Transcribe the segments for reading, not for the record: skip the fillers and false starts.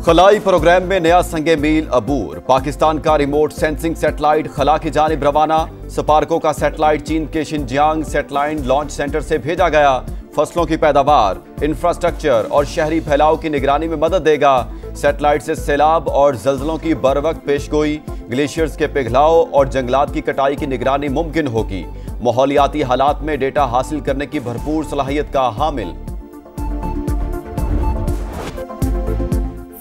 खलाई programme में नया संगे मील अबूर। पाकिस्तान का रिमोट सेंसिंग सैटेलाइट खला की जानिब रवाना। स्पार्को का सैटेलाइट चीन के शिनजियांग सैटेलाइट लॉन्च सेंटर से भेजा गया। फसलों की पैदावार, इंफ्रास्ट्रक्चर और शहरी फैलाव की निगरानी में मदद देगा। सैटेलाइट से सैलाब और जल्जलों की बरवक्त पेशगोई, ग्लेशियर्स के पिघलाव और जंगलात की कटाई की निगरानी मुमकिन होगी। माहौलियाती हालात में डेटा हासिल करने की भरपूर सलाहियत का हामिल।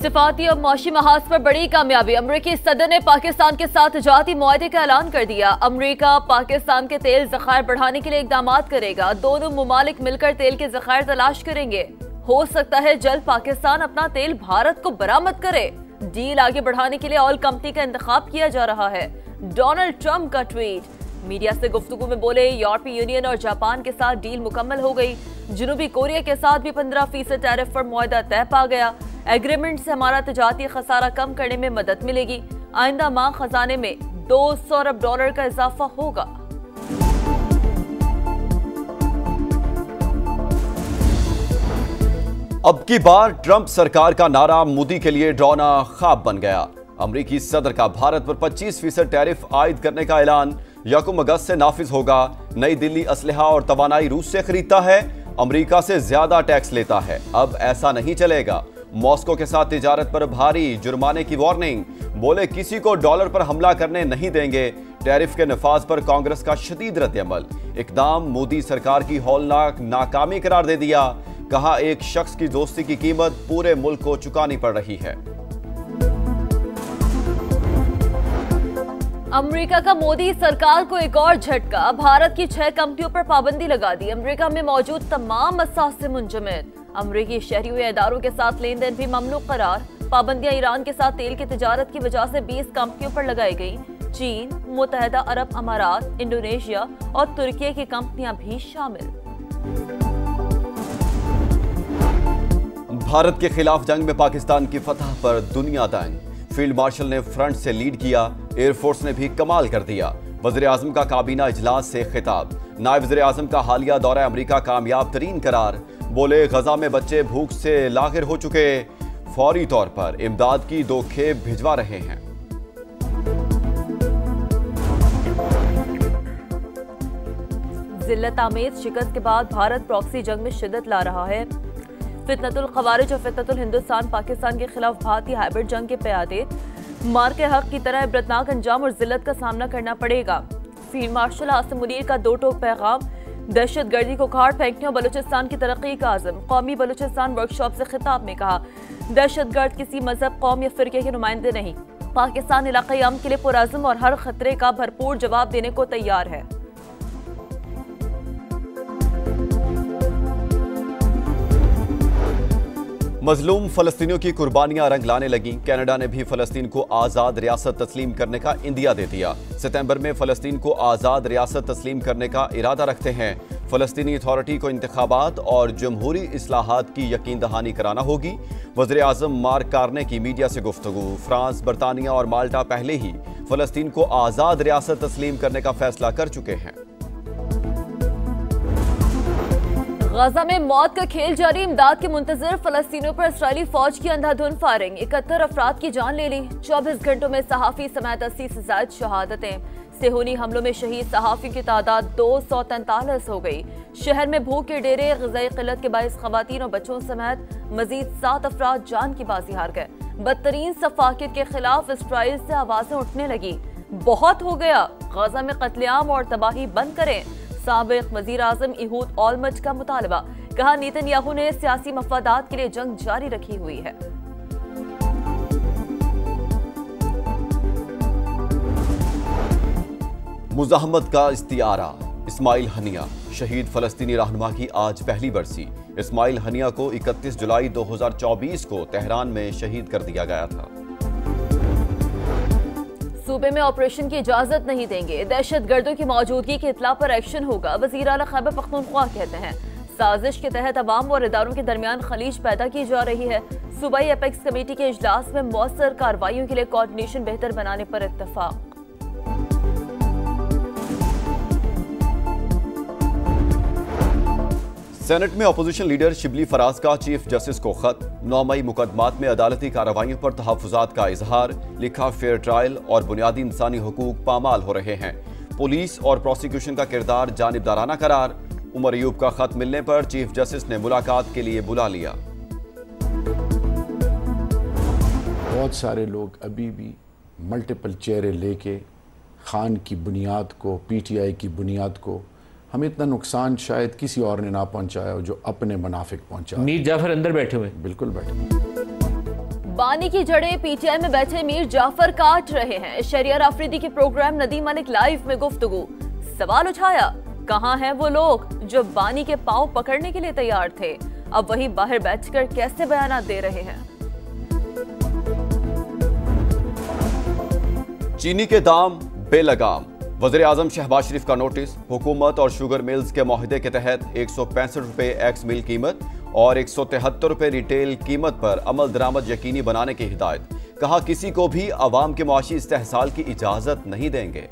सिफाती और मौशी महाज पर बड़ी कामयाबी। अमरीकी सदर ने पाकिस्तान के साथ तजारती मुआहदे का ऐलान कर दिया। अमरीका पाकिस्तान के तेल जखायर बढ़ाने के लिए इकदाम करेगा। दोनों मुमालिक मिलकर तेल के जखायर तलाश करेंगे। हो सकता है जल्द पाकिस्तान अपना तेल भारत को बरामद करे। डील आगे बढ़ाने के लिए ऑयल कंपनी का इंतखाब किया जा रहा है। डोनाल्ड ट्रंप का ट्वीट। मीडिया से गुफ्तगू में बोले, यूरोपीय यूनियन और जापान के साथ डील मुकम्मल हो गई। जनूबी कोरिया के साथ भी 15% टैरिफ पर मुआहदा तय पा गया। एग्रीमेंट से हमारा तजारती खसारा कम करने में मदद मिलेगी। आइंदा माह खजाने में $200 अरब का इजाफा होगा। अब की बार ट्रंप सरकार का नारा मोदी के लिए डरावना ख्वाब बन गया। अमरीकी सदर का भारत पर 25% टैरिफ आयद करने का ऐलान 1 अगस्त से नाफिज होगा। नई दिल्ली असलहा और तवानाई रूस से खरीदता है, अमरीका से ज्यादा टैक्स लेता है। अब ऐसा नहीं चलेगा। मॉस्को के साथ तिजारत पर भारी जुर्माने की वार्निंग। बोले, किसी को डॉलर पर हमला करने नहीं देंगे। टैरिफ के नफाज पर कांग्रेस का शदीद रद्द-ए-अमल। इकदाम मोदी सरकार की हौलनाक नाकामी करार दे दिया। कहा, एक शख्स की दोस्ती की कीमत पूरे मुल्क को चुकानी पड़ रही है। अमेरिका का मोदी सरकार को एक और झटका। भारत की 6 कंपनियों पर पाबंदी लगा दी। अमेरिका में मौजूद तमाम असासे मुंजमद। अमरीकी शहरियों या इदारों के साथ लेन देन भी ममनू करार। पाबंदियां ईरान के साथ तेल की तिजारत की वजह से 20 कंपनियों पर लगाई गई। चीन, मुत्तहदा अरब अमारात, इंडोनेशिया और तुर्की की कंपनियां भी शामिल। भारत के खिलाफ जंग में पाकिस्तान की फतह पर दुनिया दंग। फील्ड मार्शल ने फ्रंट से लीड किया। एयरफोर्स ने भी कमाल कर दिया। वज़ीर आज़म का काबीना इजलास से खिताब। नायब वज़ीर आज़म का हालिया दौरा अमरीका कामयाब तरीन करार। बोले, गजा में बच्चे भूख से लागिर हो चुके, फौरी तौर पर इमदाद की 2 खेप भिजवा रहे हैं। जिल्लत आमेज शिकस्त के बाद भारत प्रॉक्सी जंग में शिद्दत ला रहा है। फितनतुल खवारिज और फितनतुल हिंदुस्तान पाकिस्तान के खिलाफ भारतीय हाइब्रिड जंग के प्यादे मार के हक की तरह इबरतनाक अंजाम और जिल्लत का सामना करना पड़ेगा। फील्ड मार्शल आसिम मुनीर का 2 टोक पैगाम। दहशत गर्दी को उखाड़ फेंकने और बलूचिस्तान की तरक्की का आज़म। कौमी बलूचिस्तान वर्कशॉप से खिताब में कहा, दहशत गर्द किसी मजहब, कौम या फिरके के नुमाइंदे नहीं। पाकिस्तान इलाक़ाई अमन के लिए पुरअज़्म और हर खतरे का भरपूर जवाब देने को तैयार है। मजलूम फलस्तीनियों की कुर्बानियां रंग लाने लगी। कनाडा ने भी फलस्तीन को आज़ाद रियासत तस्लीम करने का इंदिया दे दिया। सितंबर में फलस्तीन को आज़ाद रियासत तस्लीम करने का इरादा रखते हैं। फलस्तीनी अथॉरिटी को इंतखाबात और जमहूरी इस्लाहात की यकीन दहानी कराना होगी। वज़ीर आज़म मार्क कार्ने की मीडिया से गुफ्तगू। फ्रांस, बरतानिया और माल्टा पहले ही फलस्तीन को आज़ाद रियासत तस्लीम करने का फैसला कर चुके हैं। गजा में मौत का खेल जारी। इमदाद के मुंतजर फलस्तीनियों पर इसराइली फौज की अंधाधुंध फायरिंग। 71 अफराद की जान ले ली। 24 घंटों में सहाफ़ी समेत 80 से ज़ायद शहादतें। सेहूनी हमलों में शहीद सहाफ़ियों की तादाद 243 हो गई। शहर में भूख के डेरे, ग़िज़ाई क़िल्लत के बाइस ख़वातीन और बच्चों समेत मजीद 7 अफराद जान की बाजी हार गए। बदतरीन सफ़ाकियत के खिलाफ इसराइल से आवाज़ें उठने लगी। बहुत हो गया, गजा में कत्लेआम और तबाही बंद करें। साबिक वज़ीर आज़म इहूद ओलमर्ट का मुतालबा। कहा, नेतन्याहू ने सियासी मफादात के लिए जंग जारी रखी हुई है। मुज़ाहमत का इस्तियारा। इस्माइल हनिया, शहीद फलस्तीनी रहनुमा की आज पहली बरसी। इस्माइल हनिया को 31 जुलाई 2024 को तेहरान में शहीद कर दिया गया था। सूबे में ऑपरेशन की इजाजत नहीं देंगे। दहशत गर्दों की मौजूदगी की इतला पर एक्शन होगा। वज़ीर आला खैबर पख्तूनख्वा कहते हैं, साजिश के तहत अवाम और इदारों के दरमियान खलीज पैदा की जा रही है। सूबाई एपेक्स कमेटी के इजलास में मौसर कार्रवाइयों के लिए कोऑर्डिनेशन बेहतर बनाने पर इत्तफाक। सेनेट में अपोजिशन लीडर शिबली फराज का चीफ जस्टिस को खत। 9 मई मुकदमात में अदालती कार्रवाइयों पर तहफ्फुजात का इजहार। लिखा, फेयर ट्रायल और बुनियादी इंसानी हुकूक पामाल हो रहे हैं। पुलिस और प्रोसिक्यूशन का किरदार जानिबदाराना करार। उमर अयूब का खत मिलने पर चीफ जस्टिस ने मुलाकात के लिए बुला लिया। बहुत सारे लोग अभी भी मल्टीपल चेहरे लेके खान की बुनियाद को, पीटीआई की बुनियाद को, हमें इतना नुकसान शायद किसी और ने ना पहुंचाया जो अपने मुनाफिक पहुंचा। मीर जाफर अंदर बैठे हुए, बिल्कुल बैठे। बानी की जड़ें पीटीआई में बैठे मीर जाफर काट रहे हैं। शरियर आफरीदी के प्रोग्राम नदीम मलिक लाइव में गुफ्तगू। सवाल उठाया, कहां हैं वो लोग जो बानी के पांव पकड़ने के लिए तैयार थे, अब वही बाहर बैठकर कैसे बयान दे रहे हैं। चीनी के दाम बेलगाम। वज़ीर आज़म शहबाज शरीफ का नोटिस। हुकूमत और शुगर मिल्स के मुआहदे के तहत 165 रुपए एक्स मिल कीमत और 173 रुपए रिटेल कीमत पर अमल दरामद यकीनी बनाने की हिदायत। कहा, किसी को भी अवाम के मुआशी इस्तेहसाल की इजाजत नहीं देंगे।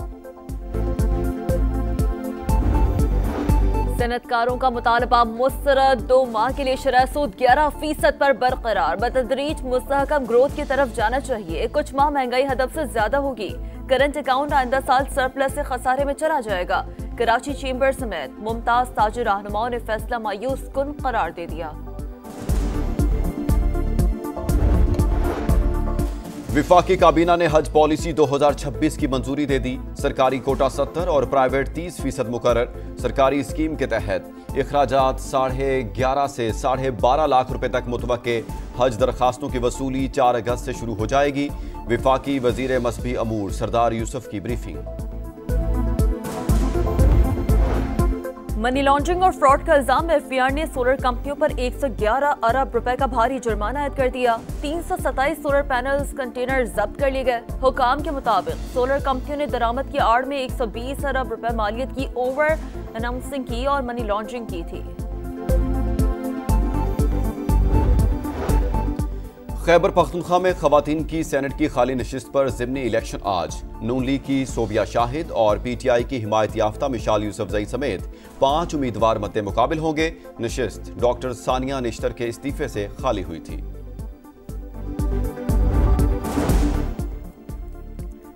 सनतकारों का मुतालबा मुस्तरद। 2 माह के लिए शरह सूद 11% पर बरकरार। बतदरीज मुस्तहकम ग्रोथ की तरफ जाना चाहिए। कुछ माह महंगाई हदफ से ज्यादा होगी। करंट अकाउंट आइंदा साल सरप्लस से खसारे में चला जाएगा। कराची चेंबर समेत मुमताज ताजिर रहनुमाओं ने फैसला मायूस कुन करार दे दिया। विफाकी काबीना ने हज पॉलिसी 2026 की मंजूरी दे दी। सरकारी कोटा 70 और प्राइवेट 30% मुकर्रर। सरकारी स्कीम के तहत इखराजात 11.5 से 12.5 लाख रुपए तक मुतवक्के। हज दरखास्तों की वसूली 4 अगस्त से शुरू हो जाएगी। विफाकी वजीर मसबी अमूर सरदार यूसुफ की ब्रीफिंग। मनी लॉन्ड्रिंग और फ्रॉड का इल्जाम में एफबीआई ने सोलर कंपनियों पर 111 अरब रुपए का भारी जुर्माना आयद कर दिया। 327 सोलर पैनल्स कंटेनर जब्त कर लिए गए। हुकाम के मुताबिक सोलर कंपनियों ने दरामद की आड़ में 120 अरब रुपए मालियत की ओवर अनाउंसिंग की और मनी लॉन्ड्रिंग की थी। खैबर पख्तूनख्वा में खवातीन की सेनेट की खाली नशिस्त पर ज़िमनी इलेक्शन आज। नून लीग की सोबिया शाहिद और पीटीआई की हिमायत याफ्ता मिशाल यूसुफजई समेत 5 उम्मीदवार मद्दे मुकाबिल होंगे। नशिस्त डॉक्टर सानिया निश्तर के इस्तीफे से खाली हुई थी।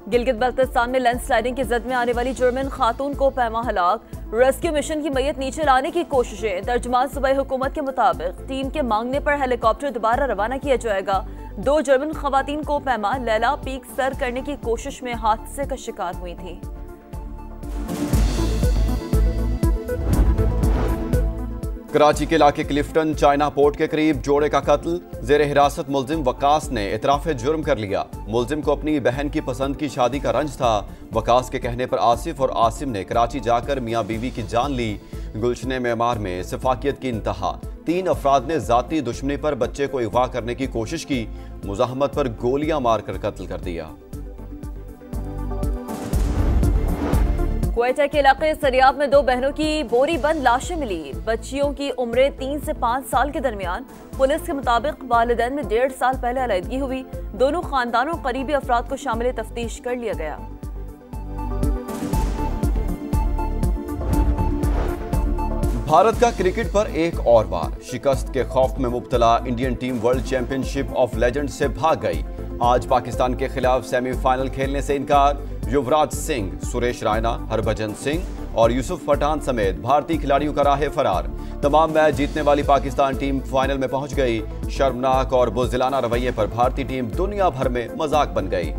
गिलगित बल्तिस्तान में लैंडस्लाइडिंग की जद में आने वाली जर्मन खातून को पैमा हलाक। रेस्क्यू मिशन की मैयत नीचे लाने की कोशिशें। तर्जुमान सूबाई हुकूमत के मुताबिक टीम के मांगने पर हेलीकॉप्टर दोबारा रवाना किया जाएगा। 2 जर्मन खवातीन को पैमा लैला पीक सर करने की कोशिश में हादसे का शिकार हुई थी। कराची के इलाके क्लिफ्टन चाइना पोर्ट के करीब जोड़े का कत्ल। जेर हिरासत मुल्जिम वकास ने इतराफ जुर्म कर लिया। मुल्जिम को अपनी बहन की पसंद की शादी का रंज था। वकास के कहने पर आसिफ और आसिम ने कराची जाकर मियाँ बीवी की जान ली। गुलशने मेमार में सिफाकियत की इंतहा। 3 अफराद ने जाती दुश्मनी पर बच्चे को अगवा करने की कोशिश की। मुजाहमत पर गोलियां मारकर कत्ल कर दिया। क्वेटा के इलाके सरियाब में 2 बहनों की बोरी बंद लाशें मिली। बच्चियों की उम्रें 3 से 5 साल के दरमियान। पुलिस के मुताबिक वालिदैन में 1.5 साल पहले अलहदगी हुई। दोनों खानदानों करीबी अफराद को शामिल तफ्तीश कर लिया गया। भारत का क्रिकेट पर एक और बार शिकस्त के खौफ में मुब्तला Indian team world championship of legends से भाग गई। आज पाकिस्तान के खिलाफ सेमीफाइनल खेलने से इनकार। युवराज सिंह, सुरेश रायना, हरभजन सिंह और यूसुफ पठान समेत भारतीय खिलाड़ियों का राह फरार। तमाम मैच जीतने वाली पाकिस्तान टीम फाइनल में पहुंच गई। शर्मनाक और बुज़दिलाना रवैये पर भारतीय टीम दुनिया भर में मजाक बन गई।